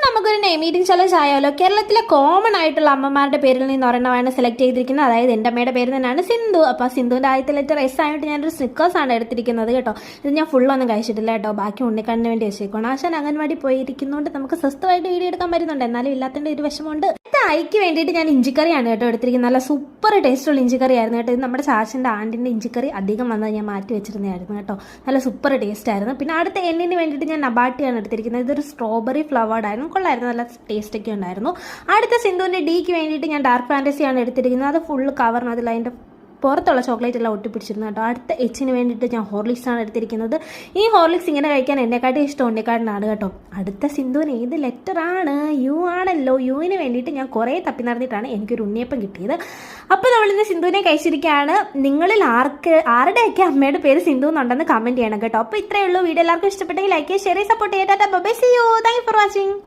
നമുക്കൊരു നെയ്മീറ്റിംഗ് ചലഞ്ച് ആയാലോ. കേരളത്തിലെ കോമൺ ആയിട്ടുള്ള അമ്മമാരുടെ പേരിൽ നിന്ന് ഒരെണ്ണമാണ് സെലക്ട് ചെയ്തിരിക്കുന്നത്. അതായത് എൻ്റെ അമ്മയുടെ പേര് തന്നെയാണ് സിന്ധു. അപ്പോൾ സിന്ധുവിൻ്റെ ആദ്യത്തെ ലെറ്റർ എസ് ആയിട്ട് ഞാനൊരു സ്നിക്കേഴ്സ് ആണ് എടുത്തിരിക്കുന്നത് കേട്ടോ. ഇത് ഞാൻ ഫുള്ളൊന്നും കഴിച്ചിട്ടില്ല കേട്ടോ, ബാക്കി ഉണ്ണിക്കണ്ണിന് വേണ്ടി വെച്ചേക്കണം. ആശാൻ അംഗൻവാടി പോയിരിക്കുന്നതുകൊണ്ട് നമുക്ക് സ്വസ്ഥമായിട്ട് വീഡിയോ എടുക്കാൻ പറ്റുന്നുണ്ട്, എന്നാലും ഇല്ലാത്തതിൻ്റെ ഒരു വിഷമമുണ്ട്. ഐക്ക് വേണ്ടിയിട്ട് ഞാൻ ഇഞ്ചിക്കറിയാണ് കേട്ടോ എടുത്തിരിക്കുന്നത്. നല്ല സൂപ്പർ ടേസ്റ്റുള്ള ഇഞ്ചിക്കറി ആയിരുന്നു കേട്ടോ. ഇത് നമ്മുടെ ചാച്ചൻ്റെ ആൻറ്റിൻ്റെ ഇഞ്ചിക്കറി അധികം വന്നത് ഞാൻ മാറ്റി വെച്ചിരുന്നതായിരുന്നു കേട്ടോ. നല്ല സൂപ്പർ ടേസ്റ്റ് ആയിരുന്നു. പിന്നെ അടുത്ത എണ്ണിന് വേണ്ടിയിട്ട് ഞാൻ നബാട്ടിയാണ് എടുത്തിരിക്കുന്നത്. ഇതൊരു സ്ട്രോബെറി ഫ്ലവേർഡ് ആയിരുന്നു, കൊള്ളായിരുന്നു, നല്ല ടേസ്റ്റ് ഒക്കെ ഉണ്ടായിരുന്നു. അടുത്ത സിന്ധുവിൻ്റെ ഡിക്ക് വേണ്ടിയിട്ട് ഞാൻ ഡാർക്ക് ഫാൻറ്റസിയാണ് എടുത്തിരിക്കുന്നത്. അത് ഫുള്ള് കവറിന് അതിൽ അതിൻ്റെ പുറത്തുള്ള ചോക്ലേറ്റ് എല്ലാം ഒട്ടിപ്പിടിച്ചിരുന്നു കേട്ടോ. അടുത്ത എച്ചിന് വേണ്ടിയിട്ട് ഞാൻ ഹോർലിക്സ് ആണ് എടുത്തിരിക്കുന്നത്. ഈ ഹോർലിക്സ് ഇങ്ങനെ കഴിക്കാൻ എന്നെക്കാട്ടും ഇഷ്ടം ഉണ്ണിക്കാടിനാണ് കേട്ടോ. അടുത്ത സിന്ധുവിന് ഏത് ലെറ്ററാണ്? യു ആണല്ലോ. യുവിന് വേണ്ടിയിട്ട് ഞാൻ കുറേ തപ്പി നടന്നിട്ടാണ് എനിക്കൊരു ഉണ്ണിയപ്പം കിട്ടിയത്. അപ്പോൾ നമ്മളിന്ന് സിന്ധുവിനെ കഴിച്ചിരിക്കുകയാണ്. നിങ്ങളിൽ ആരുടെയൊക്കെ അമ്മയുടെ പേര് സിന്ധു എന്നുണ്ടെന്ന് കമൻറ്റ് ചെയ്യണം കേട്ടോ. അപ്പോൾ ഇത്രയേ ഉള്ളൂ. വീഡിയോ എല്ലാവർക്കും ഇഷ്ടപ്പെട്ടെങ്കിൽ ലൈക്ക് ചെയ്യുക, ഷെയർ ചെയ്യുക, സപ്പോർട്ട് ചെയ്യുക. Bye, see you. Thank you for watching.